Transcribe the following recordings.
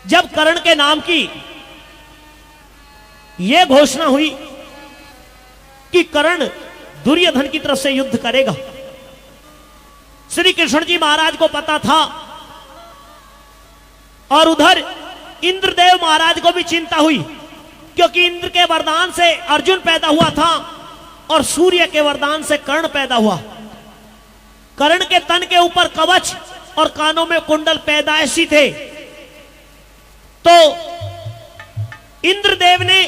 जब कर्ण के नाम की यह घोषणा हुई कि कर्ण दुर्योधन की तरफ से युद्ध करेगा, श्री कृष्ण जी महाराज को पता था और उधर इंद्रदेव महाराज को भी चिंता हुई, क्योंकि इंद्र के वरदान से अर्जुन पैदा हुआ था और सूर्य के वरदान से कर्ण पैदा हुआ। कर्ण के तन के ऊपर कवच और कानों में कुंडल पैदाइशी थे, तो इंद्रदेव ने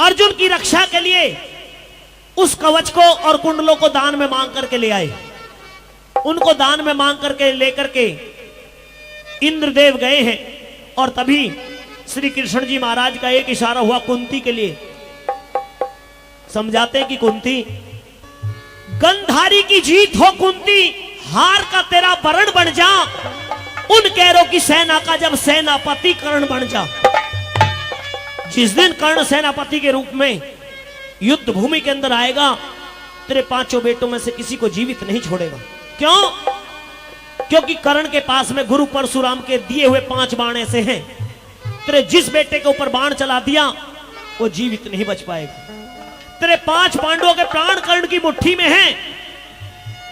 अर्जुन की रक्षा के लिए उस कवच को और कुंडलों को दान में मांग करके ले आए। उनको दान में मांग करके लेकर के इंद्रदेव गए हैं और तभी श्री कृष्ण जी महाराज का एक इशारा हुआ कुंती के लिए। समझाते हैं कि कुंती, गंधारी की जीत हो कुंती, हार का तेरा वरण बन जा, उन कैरों की सेना का जब सेनापति कर्ण बन जा। जिस दिन कर्ण सेनापति के रूप में युद्ध भूमि के अंदर आएगा, तेरे पांचों बेटों में से किसी को जीवित नहीं छोड़ेगा। क्यों? क्योंकि कर्ण के पास में गुरु परशुराम के दिए हुए 5 बाण ऐसे हैं, तेरे जिस बेटे के ऊपर बाण चला दिया वो जीवित नहीं बच पाएगा। तेरे 5 पांडवों के प्राण कर्ण की मुट्ठी में हैं।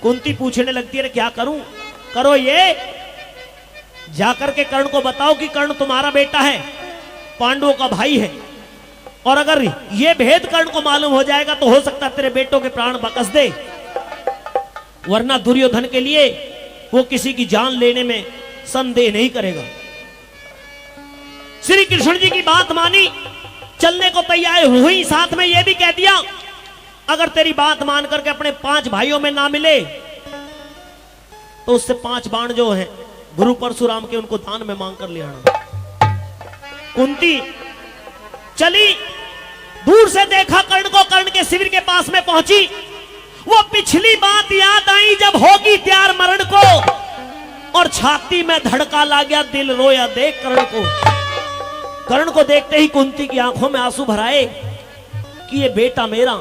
कुंती पूछने लगती है, क्या करूं? करो ये, जाकर के कर्ण को बताओ कि कर्ण तुम्हारा बेटा है, पांडवों का भाई है, और अगर ये भेद कर्ण को मालूम हो जाएगा तो हो सकता है तेरे बेटों के प्राण बकस दे, वरना दुर्योधन के लिए वो किसी की जान लेने में संदेह नहीं करेगा। श्री कृष्ण जी की बात मानी, चलने को तैयार हुई, साथ में यह भी कह दिया अगर तेरी बात मान करके अपने 5 भाइयों में ना मिले तो उससे 5 बाण जो है गुरु परशुराम के, उनको दान में मांग कर ले आना। कुंती चली, दूर से देखा कर्ण को, कर्ण के शिविर के पास में पहुंची। वो पिछली बात याद आई, जब होगी त्यार मरण को, और छाती में धड़का ला गया, दिल रोया देख कर्ण को। कर्ण को देखते ही कुंती की आंखों में आंसू भराए कि ये बेटा मेरा,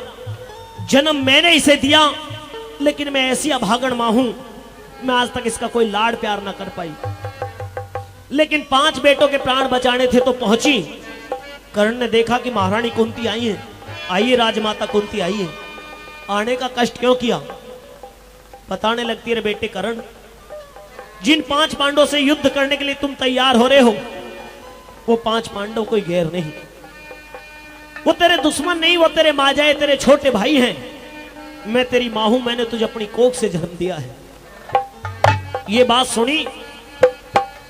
जन्म मैंने इसे दिया, लेकिन मैं ऐसी अभागन मां हूं, मैं आज तक इसका कोई लाड प्यार ना कर पाई। लेकिन 5 बेटों के प्राण बचाने थे तो पहुंची। कर्ण ने देखा कि महारानी कुंती आई है, आइए राजमाता कुंती आई है, आने का कष्ट क्यों किया? बताने लगती है, बेटे कर्ण, जिन 5 पांडवों से युद्ध करने के लिए तुम तैयार हो रहे हो, वो 5 पांडव कोई गैर नहीं, वो तेरे दुश्मन नहीं, वो तेरे माजाए, तेरे छोटे भाई हैं। मैं तेरी मां हूं, मैंने तुझे अपनी कोख से जन्म दिया है। ये बात सुनी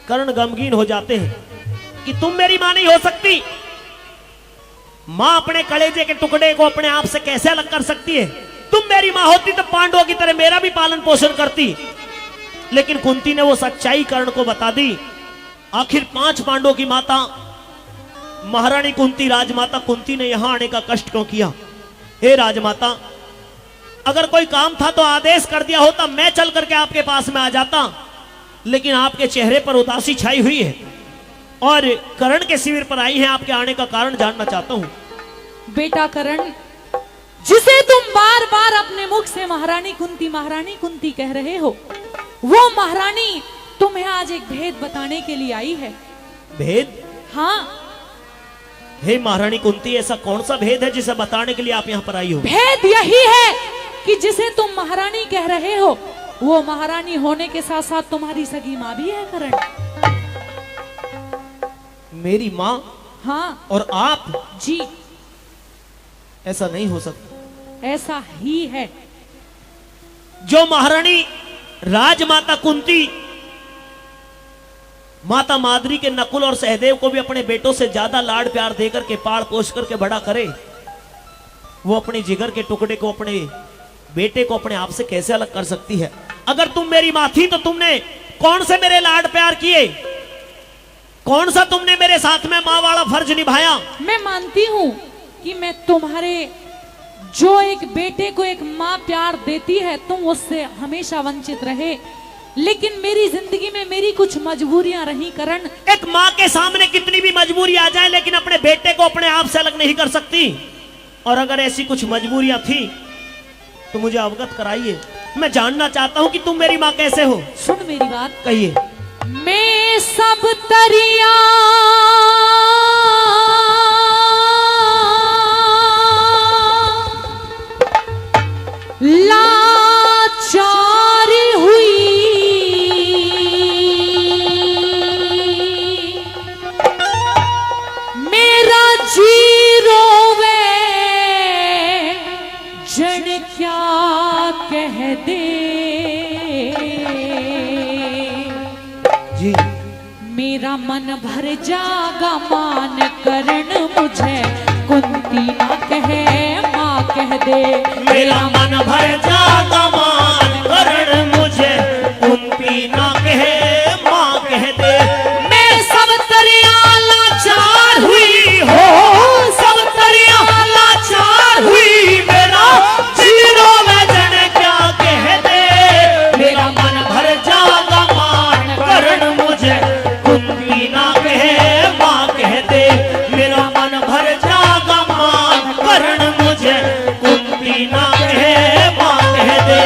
कर्ण गमगीन हो जाते हैं कि तुम मेरी मां नहीं हो सकती। मां अपने कलेजे के टुकड़े को अपने आप से कैसे अलग कर सकती है? तुम मेरी मां होती तो पांडवों की तरह मेरा भी पालन पोषण करती। लेकिन कुंती ने वो सच्चाई कर्ण को बता दी। आखिर 5 पांडवों की माता महारानी कुंती, राजमाता कुंती ने यहां आने का कष्ट क्यों किया? हे राजमाता, अगर कोई काम था तो आदेश कर दिया होता, मैं चल करके आपके पास में आ जाता, लेकिन आपके चेहरे पर उदासी छाई हुई है और कर्ण के शिविर पर आई हैं। आपके आने का कारण जानना चाहता हूं। बेटा कर्ण, जिसे तुम बार बार अपने मुख से महारानी कुंती कह रहे हो, वो महारानी तुम्हें आज एक भेद बताने के लिए आई है। भेद? हाँ। हे महारानी कुंती, ऐसा कौन सा भेद है जिसे बताने के लिए आप यहाँ पर आई हो? भेद यही है कि जिसे तुम महारानी कह रहे हो, वो महारानी होने के साथ साथ तुम्हारी सगी माँ भी है कर्ण। मेरी माँ? हाँ। और आप? जी। ऐसा नहीं हो सकता। ऐसा ही है। जो महारानी राजमाता कुंती माता माद्री के नकुल और सहदेव को भी अपने बेटों से ज्यादा लाड प्यार देकर के पाल पोष करके बड़ा करे, वो अपने जिगर के टुकड़े को, अपने बेटे को अपने आप से कैसे अलग कर सकती है? अगर तुम मेरी मां थी तो तुमने कौन से मेरे लाड प्यार किए? कौन सा तुमने मेरे साथ में मां वाला फर्ज निभाया? मैं मानती हूं कि मैं तुम्हारे, जो एक बेटे को एक मां प्यार देती है, तुम उससे हमेशा वंचित रहे, लेकिन मेरी जिंदगी में मेरी कुछ मजबूरियां रही करण। एक माँ के सामने कितनी भी मजबूरी आ जाए, लेकिन अपने बेटे को अपने आप से अलग नहीं कर सकती। और अगर ऐसी कुछ मजबूरियां थी तो मुझे अवगत कराइए। मैं जानना चाहता हूं कि तुम मेरी माँ कैसे हो। सुन मेरी बात। कहिए। मैं सब तरिया मन भर जागा मान करण मुझे कुंती ना कहे माँ कह दे। मेरा मन भर जागा मान करण मुझे कुंती ना कहे माँ कह दे। मैं सब तरिया लाचार हुई हो सब तरिया लाचार हुई, मेरा जीरो में जन क्या कह दे। मेरा मन भर जागा मान करण मुझे कुंती ना कहे माँ कह दे। मेरा मन भर जागा मान करण मुझे कुंती ना कहे माँ कह दे।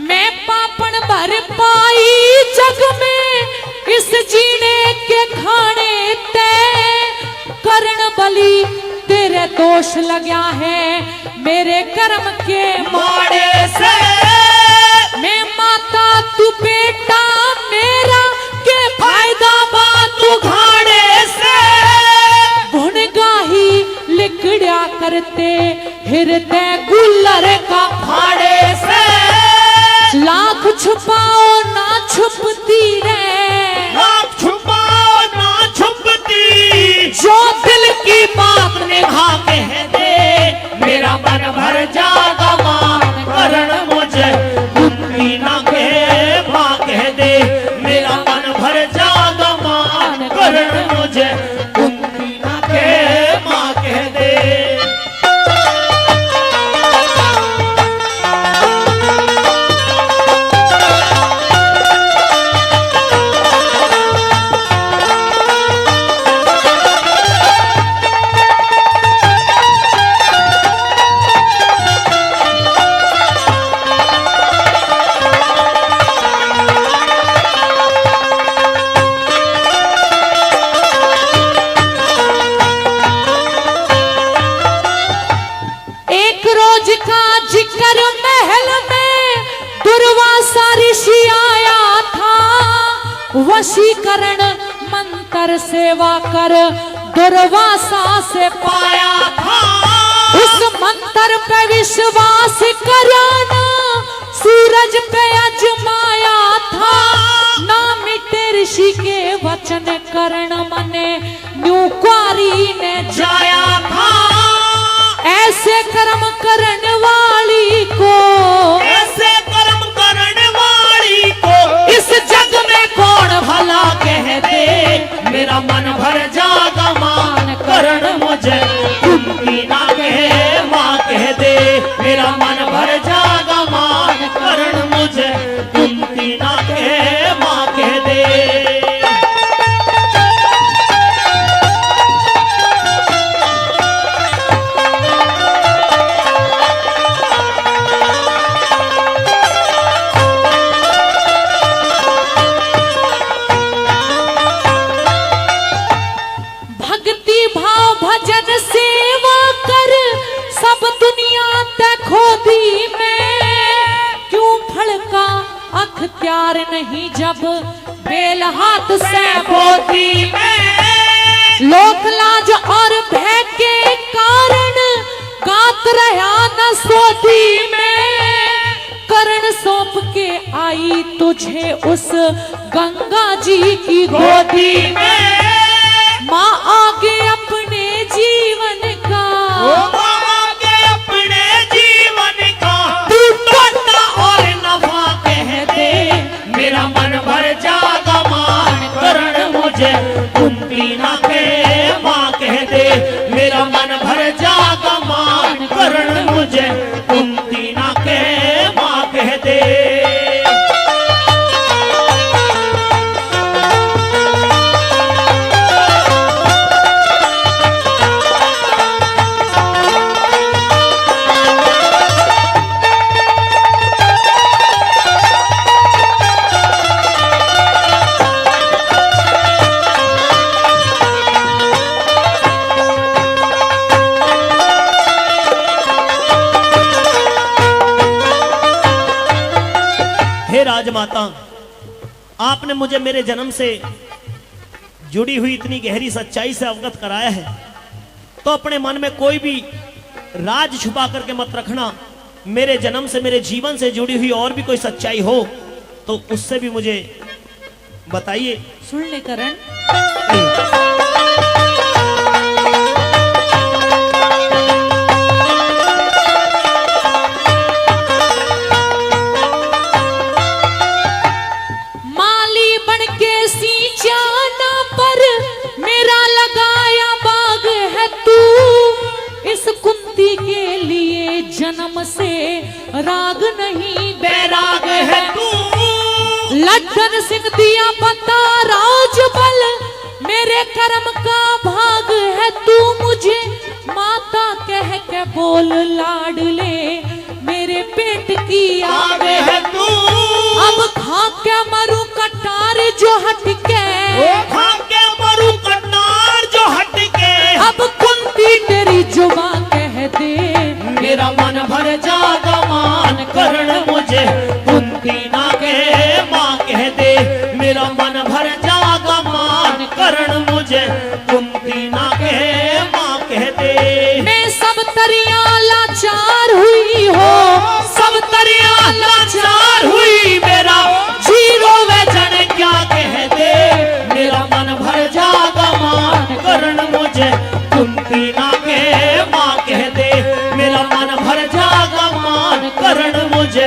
मैं पापन भर पाई जग में इस जीने के खाने ते करण बलि तेरे दोष लगा है मेरे कर्म के माड़े से मैं माता तू बेटा मेरा के फायदा बात तू घाड़े से गुण गाही लिखड़ा करते हृदय गुल्लर का फाड़े से लाख छुपाओ ना छुपती रे लाख छुपाओ ना छुपती, जो दिल की बात निभा कह दे। मेरा मन भर जागा मान करण मुझे कुंती ना कहे माँ कह दे। मेरा मन भर जागा मान करण मुझे कुंती ना कहे माँ कह दे। एक रोज का जिक्र महल में दुर्वासा ऋषि आया था। वशीकरण मंत्र सेवा कर दुर्वासा से पाया था उस मंत्र पे विश्वास कराना सूरज पे अजमाया था। ना मिटे ऋषि के वचन करण मने न्यू क्वारी ने जाया था। ऐसे कर्म करने वाली को ऐसे कर्म करने वाली को इस जग में कौन भला कह दे। मेरा मन भर जागा मान करण मुझे कुंती ना कहे माँ कह दे। मेरा मन भर जागा मान करण मुझे कुंती ना कहे माँ कह दे। भक्ति भाव भजन सेवा कर सब दुनिया ते खोदी में क्यों फड़का अख्तियार नहीं जब बेल हाथ से बोती में। लोक लाज और भय के कारण गात रहा न सोती में। करण सौंप के आई तुझे उस गंगा जी की गोदी में। माँ आगे अपने जीवन का आगे अपने जीवन का तू टोटा और नफा कह दे। मेरा मन भर जागा मान करण मुझे कुंती ना कहे माँ कह दे। मेरा मन भर जागा मान करण मुझे कुंती ना कहे माँ कह दे। हे राजमाता, आपने मुझे मेरे जन्म से जुड़ी हुई इतनी गहरी सच्चाई से अवगत कराया है, तो अपने मन में कोई भी राज छुपा करके मत रखना। मेरे जन्म से, मेरे जीवन से जुड़ी हुई और भी कोई सच्चाई हो तो उससे भी मुझे बताइए। सुन ले करण, माली बनके सींचाना पर मेरा लगाया बाग है तू, इस कुंती के लिए जन्म से राग नहीं बैराग है तू। लड्डन सिंह दिया पता राजबल, मेरे कर्म का भाग है तू। मुझे माता कह के बोल लाडले, मेरे पेट की आग है तू। अब खा के मरू कटार जो हटके, खा के मरू कटार जो हटके। अब कुंती तेरी जुबां कह दे, मेरा मन भर जागा मान करण मुझे कुंती ना के माँ कह दे। मेरा मन भर जागा मान करण मुझे कुंती ना के माँ कह दे। मैं सब तरिया लाचार हुई हो, सब तरिया लाचार हुई, मेरा जीरो वे जन क्या कह दे। मेरा मन भर जागा मान करण मुझे कुंती ना के माँ कह दे। मेरा मन भर जागा मान करण मुझे